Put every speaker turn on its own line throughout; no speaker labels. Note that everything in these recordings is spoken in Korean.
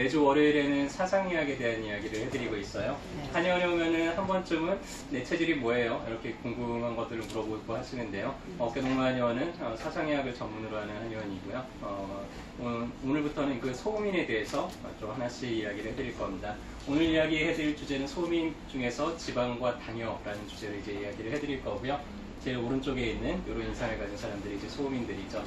매주 월요일에는 사상의학에 대한 이야기를 해드리고 있어요. 한의원에 오면은 한 번쯤은 내 체질이 뭐예요? 이렇게 궁금한 것들을 물어보고 하시는데요. 어깨동무한의원은 사상의학을 전문으로 하는 한의원이고요. 오늘부터는 그 소음인에 대해서 좀 하나씩 이야기를 해드릴 겁니다. 오늘 이야기해드릴 주제는 소음인 중에서 지방과 당뇨라는 주제로 이제 이야기를 해드릴 거고요. 제일 오른쪽에 있는 이런 인상을 가진 사람들이 이제 소음인들이죠.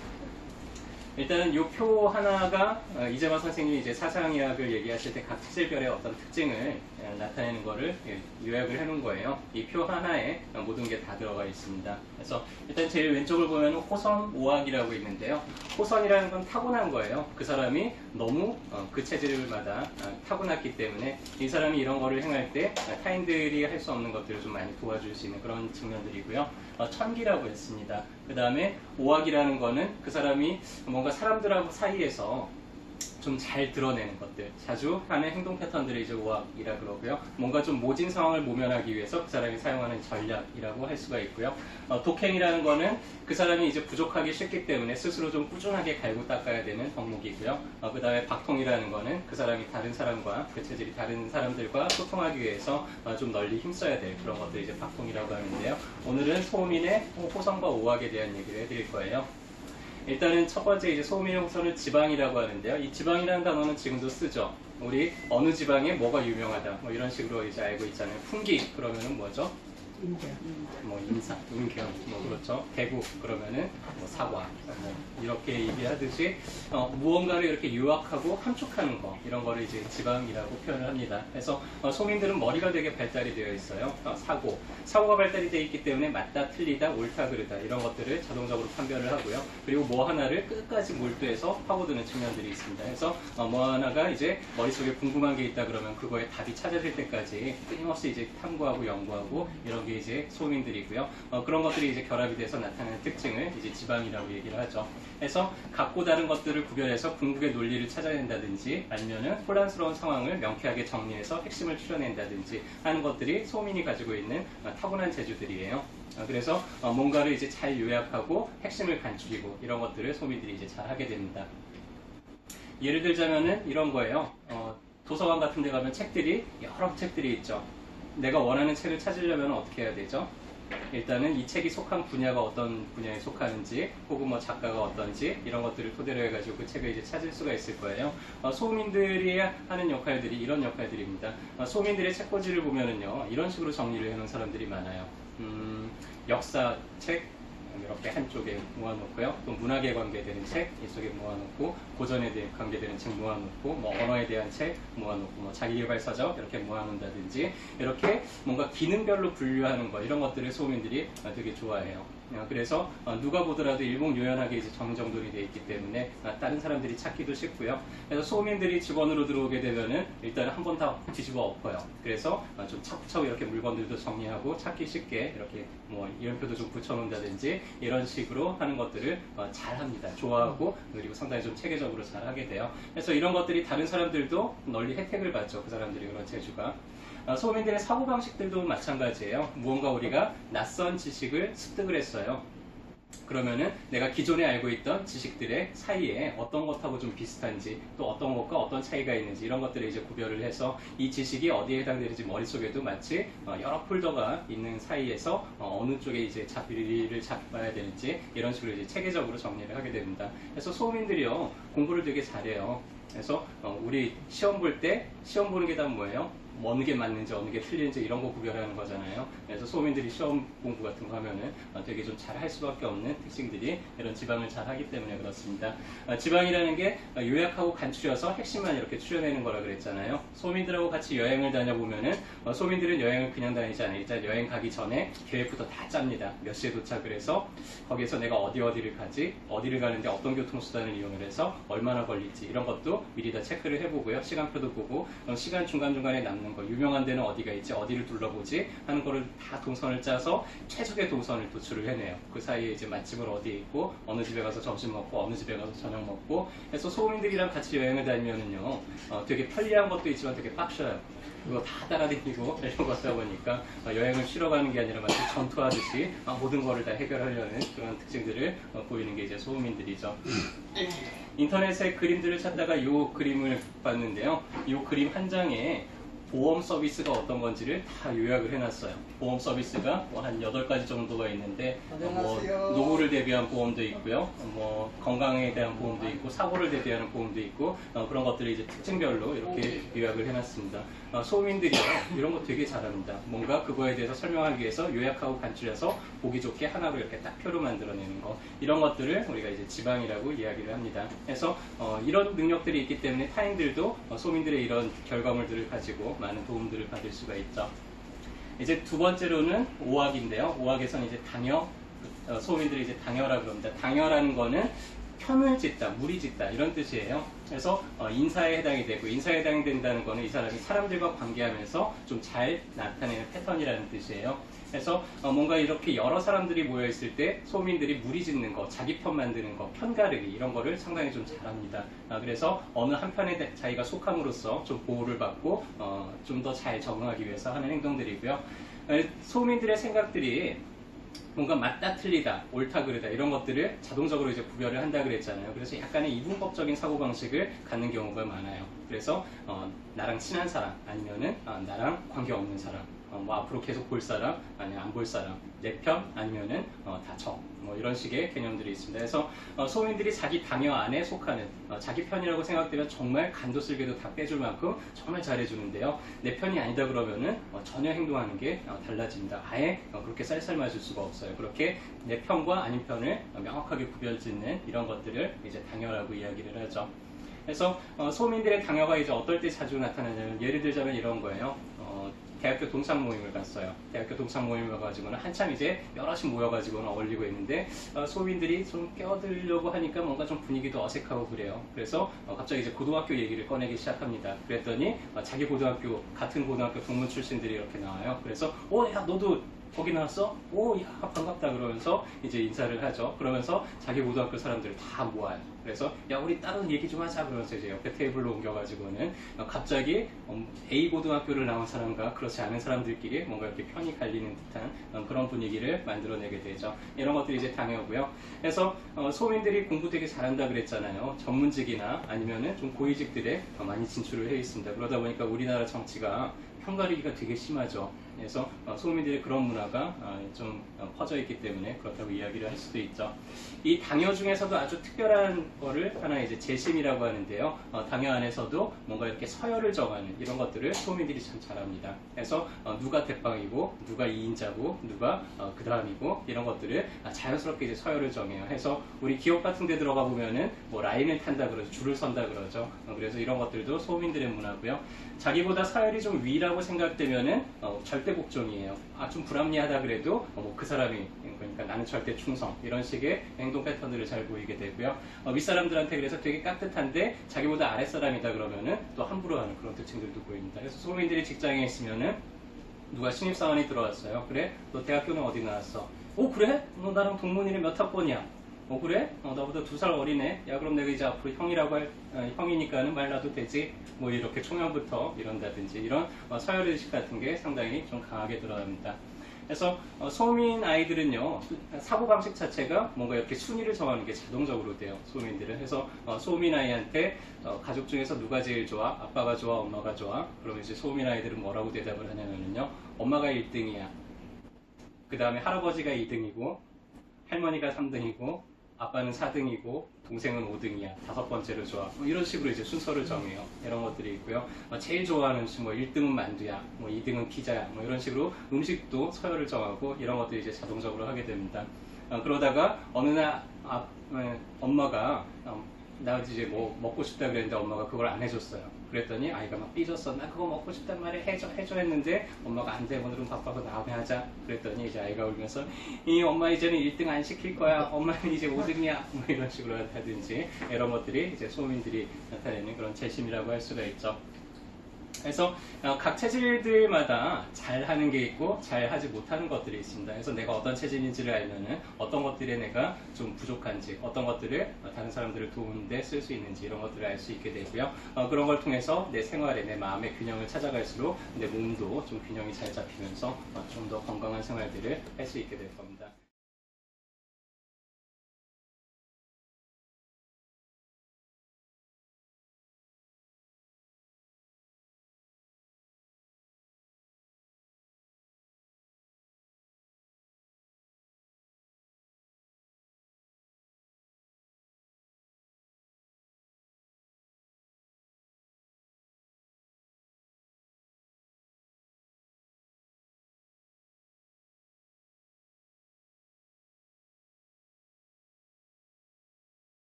일단은 이 표 하나가 이재만 선생님이 이제 사상의학을 얘기하실 때 각 체질별의 어떤 특징을 나타내는 거를 요약을 해놓은 거예요. 이 표 하나에 모든 게 다 들어가 있습니다. 그래서 일단 제일 왼쪽을 보면 호선, 오학이라고 있는데요. 호선이라는 건 타고난 거예요. 그 사람이 너무 그 체질마다 타고났기 때문에 이 사람이 이런 거를 행할 때 타인들이 할 수 없는 것들을 좀 많이 도와줄 수 있는 그런 측면들이고요. 천기라고 했습니다. 그 다음에 오학이라는 거는 그 사람이 뭔가 사람들하고 사이에서 좀 잘 드러내는 것들, 자주 하는 행동 패턴들을 이제 오학이라 그러고요. 뭔가 좀 모진 상황을 모면하기 위해서 그 사람이 사용하는 전략이라고 할 수가 있고요. 독행이라는 거는 그 사람이 이제 부족하기 쉽기 때문에 스스로 좀 꾸준하게 갈고 닦아야 되는 덕목이고요. 그 다음에 박통이라는 거는 그 사람이 다른 사람과 그 체질이 다른 사람들과 소통하기 위해서 좀 널리 힘써야 될 그런 것들이 이제 박통이라고 하는데요. 오늘은 소음인의 호선과 오학에 대한 얘기를 해드릴 거예요. 일단은 첫 번째 이제 소음인의 호선을 지방이라고 하는데요. 이 지방이라는 단어는 지금도 쓰죠. 우리 어느 지방에 뭐가 유명하다 뭐 이런 식으로 이제 알고 있잖아요. 풍기 그러면은 뭐죠? 뭐 인삼, 인경, 뭐 그렇죠. 대구 그러면은 뭐 사과, 뭐 이렇게 얘기하듯이 무언가를 이렇게 요약하고 함축하는 거 이런 거를 이제 지방이라고 표현을 합니다. 그래서 소민들은 머리가 되게 발달이 되어 있어요. 사고가 발달이 되어 있기 때문에 맞다, 틀리다, 옳다, 그르다 이런 것들을 자동적으로 판별을 하고요. 그리고 뭐 하나를 끝까지 몰두해서 파고드는 측면들이 있습니다. 그래서 뭐 하나가 이제 머릿속에 궁금한 게 있다 그러면 그거에 답이 찾아질 때까지 끊임없이 이제 탐구하고 연구하고 이런 게 이제 소민들이고요. 그런 것들이 이제 결합이 돼서 나타나는 특징을 이제 지방이라고 얘기를 하죠. 그래서 같고 다른 것들을 구별해서 궁극의 논리를 찾아낸다든지 아니면은 혼란스러운 상황을 명쾌하게 정리해서 핵심을 추려낸다든지 하는 것들이 소민이 가지고 있는 타고난 재주들이에요. 그래서 뭔가를 이제 잘 요약하고 핵심을 간추리고 이런 것들을 소민들이 이제 잘 하게 됩니다. 예를 들자면은 이런 거예요. 도서관 같은 데 가면 책들이 여러 책들이 있죠. 내가 원하는 책을 찾으려면 어떻게 해야 되죠? 일단은 이 책이 속한 분야가 어떤 분야에 속하는지 혹은 뭐 작가가 어떤지 이런 것들을 토대로 해가지고 그 책을 이제 찾을 수가 있을 거예요. 소민들이 하는 역할들이 이런 역할들입니다. 소민들의 책꽂이를 보면은요 이런 식으로 정리를 해놓은 사람들이 많아요. 역사책 이렇게 한쪽에 모아놓고요. 또 문학에 관계되는 책 이쪽에 모아놓고 고전에 관계되는 책 모아놓고 뭐 언어에 대한 책 모아놓고 뭐 자기개발서적 이렇게 모아놓는다든지 이렇게 뭔가 기능별로 분류하는 거 이런 것들을 소민들이 되게 좋아해요. 그래서 누가 보더라도 일목요연하게 이제 정정돈이 되어 있기 때문에 다른 사람들이 찾기도 쉽고요. 그래서 소민들이 직원으로 들어오게 되면은 일단 한 번 다 뒤집어 엎어요. 그래서 좀 차곡차곡 이렇게 물건들도 정리하고 찾기 쉽게 이렇게 뭐 이름표도 좀 붙여놓는다든지 이런 식으로 하는 것들을 잘 합니다. 좋아하고 그리고 상당히 좀 체계적으로 잘 하게 돼요. 그래서 이런 것들이 다른 사람들도 널리 혜택을 받죠. 그 사람들이 그런 재주가. 소민들의 사고방식들도 마찬가지예요. 무언가 우리가 낯선 지식을 습득을 했어요. 그러면은 내가 기존에 알고 있던 지식들의 사이에 어떤 것하고 좀 비슷한지 또 어떤 것과 어떤 차이가 있는지 이런 것들을 이제 구별을 해서 이 지식이 어디에 해당되는지 머릿속에도 마치 여러 폴더가 있는 사이에서 어느 쪽에 이제 비리를 잡아야 되는지 이런 식으로 이제 체계적으로 정리를 하게 됩니다. 그래서 소민들이요 공부를 되게 잘해요. 그래서 우리 시험 볼 때 시험 보는 게 다 뭐예요? 어느 게 맞는지 어느 게 틀린지 이런 거 구별하는 거잖아요. 그래서 소민들이 시험 공부 같은 거 하면은 되게 좀 잘 할 수밖에 없는 특징들이 이런 지방을 잘 하기 때문에 그렇습니다. 지방이라는 게 요약하고 간추려서 핵심만 이렇게 추려내는 거라 그랬잖아요. 소민들하고 같이 여행을 다녀보면은 소민들은 여행을 그냥 다니지 않아요. 일단 여행 가기 전에 계획부터 다 짭니다. 몇 시에 도착을 해서 거기에서 내가 어디를 가지 어디를 가는데 어떤 교통수단을 이용을 해서 얼마나 걸릴지 이런 것도 미리 다 체크를 해보고요. 시간표도 보고 시간 중간중간에 남는 거 유명한 데는 어디가 있지 어디를 둘러보지 하는 거를 다 동선을 짜서 최적의 동선을 도출을 해내요. 그 사이에 이제 맛집은 어디에 있고 어느 집에 가서 점심 먹고 어느 집에 가서 저녁 먹고 해서 소민들이랑 같이 여행을 다니면은요 되게 편리한 것도 있지만 되게 빡셔요. 그거 다 따라다니고 이런 거 하다 보니까 여행을 쉬러 가는 게 아니라 마치 전투하듯이 모든 거를 다 해결하려는 그런 특징들을 보이는 게 이제 소민들이죠. 인터넷에 그림들을 찾다가 이 그림을 봤는데요. 이 그림 한 장에 보험 서비스가 어떤 건지를 다 요약을 해놨어요. 보험 서비스가 뭐 한 8가지 정도가 있는데 뭐 노후를 대비한 보험도 있고요. 뭐 건강에 대한 보험도 있고 사고를 대비하는 보험도 있고 그런 것들을 이제 특징별로 이렇게 요약을 해놨습니다. 소민들이요 이런 거 되게 잘합니다. 뭔가 그거에 대해서 설명하기 위해서 요약하고 간추려서 보기 좋게 하나로 이렇게 딱 표로 만들어내는 거 이런 것들을 우리가 이제 지방이라고 이야기를 합니다. 그래서 이런 능력들이 있기 때문에 타인들도 소민들의 이런 결과물들을 가지고 많은 도움들을 받을 수가 있죠. 이제 두 번째로는 오학인데요. 오학에서는 이제 당여, 소민들이 이제 당여라고 합니다. 당여라는 거는 편을 짓다, 무리 짓다 이런 뜻이에요. 그래서 인사에 해당이 되고 인사에 해당이 된다는 거는 이 사람이 사람들과 관계하면서 좀 잘 나타내는 패턴이라는 뜻이에요. 그래서 뭔가 이렇게 여러 사람들이 모여 있을 때 소민들이 무리 짓는 거, 자기 편 만드는 거, 편 가르기 이런 거를 상당히 좀 잘합니다. 그래서 어느 한 편에 자기가 속함으로써 좀 보호를 받고 좀 더 잘 적응하기 위해서 하는 행동들이고요. 소민들의 생각들이 뭔가 맞다 틀리다 옳다 그르다 이런 것들을 자동적으로 이제 구별을 한다 그랬잖아요. 그래서 약간의 이분법적인 사고방식을 갖는 경우가 많아요. 그래서 나랑 친한 사람 아니면은 나랑 관계없는 사람 뭐 앞으로 계속 볼 사람 아니면 안 볼 사람 내 편 아니면은 다 적 뭐 이런 식의 개념들이 있습니다. 그래서 소민들이 자기 당여 안에 속하는 자기 편이라고 생각되면 정말 간도 쓸개도 다 빼줄 만큼 정말 잘해주는데요. 내 편이 아니다 그러면은 전혀 행동하는 게 달라집니다. 아예 그렇게 쌀쌀 맞을 수가 없어요. 그렇게 내 편과 아닌 편을 명확하게 구별짓는 이런 것들을 이제 당여라고 이야기를 하죠. 그래서 소민들의 당여가 이제 어떨 때 자주 나타나냐면 예를 들자면 이런 거예요. 대학교 동창 모임을 갔어요. 대학교 동창 모임을 가지고는 한참 이제 여럿이 모여가지고는 어울리고 있는데 소민들이 좀 껴들려고 하니까 뭔가 좀 분위기도 어색하고 그래요. 그래서 갑자기 이제 고등학교 얘기를 꺼내기 시작합니다. 그랬더니 자기 고등학교 같은 고등학교 동문 출신들이 이렇게 나와요. 그래서 야 너도 거기 나왔어? 오, 야, 반갑다 그러면서 이제 인사를 하죠. 그러면서 자기 고등학교 사람들을 다 모아요. 그래서 야, 우리 다른 얘기 좀 하자 그러면서 이제 옆에 테이블로 옮겨가지고는 갑자기 A 고등학교를 나온 사람과 그렇지 않은 사람들끼리 뭔가 이렇게 편이 갈리는 듯한 그런 분위기를 만들어내게 되죠. 이런 것들이 이제 당연하고요. 그래서 소민들이 공부 되게 잘한다 그랬잖아요. 전문직이나 아니면은 좀 고위직들에 많이 진출을 해 있습니다. 그러다 보니까 우리나라 정치가 편가르기가 되게 심하죠. 그래서 소민들의 그런 문화가 좀 퍼져 있기 때문에 그렇다고 이야기를 할 수도 있죠. 이 당여 중에서도 아주 특별한 거를 하나 이제 재심이라고 하는데요. 당여 안에서도 뭔가 이렇게 서열을 정하는 이런 것들을 소민들이 참 잘합니다. 그래서 누가 대빵이고 누가 2인자고 누가 그 다음이고 이런 것들을 자연스럽게 이제 서열을 정해요. 해서 우리 기업 같은 데 들어가 보면은 뭐 라인을 탄다 그러죠. 줄을 선다 그러죠. 그래서 이런 것들도 소민들의 문화고요. 자기보다 서열이 좀 위라고 생각되면은 절대 복종이에요. 좀 불합리하다 그래도 그 사람이 그러니까 나는 절대 충성 이런 식의 행동 패턴들을 잘 보이게 되고요. 윗사람들한테 그래서 되게 깍듯한데 자기보다 아랫사람이다 그러면은 또 함부로 하는 그런 특징들도 보입니다. 그래서 소민들이 직장에 있으면은 누가 신입사원이 들어왔어요. 그래? 너 대학교는 어디 나왔어? 오 그래? 너 나랑 동문이네 몇 학번이야? 그래? 나보다 2살 어리네? 야 그럼 내가 이제 앞으로 형이라고 형이니까는 말 놔도 되지? 뭐 이렇게 초면부터 이런다든지 이런 서열의식 같은 게 상당히 좀 강하게 들어갑니다. 그래서 소민 아이들은요 사고방식 자체가 뭔가 이렇게 순위를 정하는 게 자동적으로 돼요. 소민들은. 그래서 소민 아이한테 가족 중에서 누가 제일 좋아? 아빠가 좋아? 엄마가 좋아? 그러면 이제 소민 아이들은 뭐라고 대답을 하냐면요 엄마가 1등이야. 그 다음에 할아버지가 2등이고 할머니가 3등이고 아빠는 4등이고 동생은 5등이야. 5번째로 좋아. 뭐 이런 식으로 이제 순서를 정해요. 이런 것들이 있고요. 제일 좋아하는 음식 뭐 1등은 만두야. 뭐 2등은 피자야. 뭐 이런 식으로 음식도 서열을 정하고 이런 것들이 이제 자동적으로 하게 됩니다. 그러다가 어느 날 엄마가 나 이제 뭐 먹고 싶다 그랬는데 엄마가 그걸 안 해줬어요. 그랬더니 아이가 막 삐졌어. 나 그거 먹고 싶단 말이야. 해줘 했는데 엄마가 안 돼. 오늘은 바빠서 다음에 하자. 그랬더니 이제 아이가 울면서 이 엄마 이제는 1등 안 시킬 거야. 엄마는 이제 5등이야. 뭐 이런 식으로 하든지 이런 것들이 이제 소민들이 나타내는 그런 재심이라고 할 수가 있죠. 그래서 각 체질들마다 잘하는 게 있고 잘하지 못하는 것들이 있습니다. 그래서 내가 어떤 체질인지를 알면은 어떤 것들에 내가 좀 부족한지 어떤 것들을 다른 사람들을 도우는데 쓸 수 있는지 이런 것들을 알 수 있게 되고요. 그런 걸 통해서 내 생활에 내 마음의 균형을 찾아갈수록 내 몸도 좀 균형이 잘 잡히면서 좀 더 건강한 생활들을 할 수 있게 될 겁니다.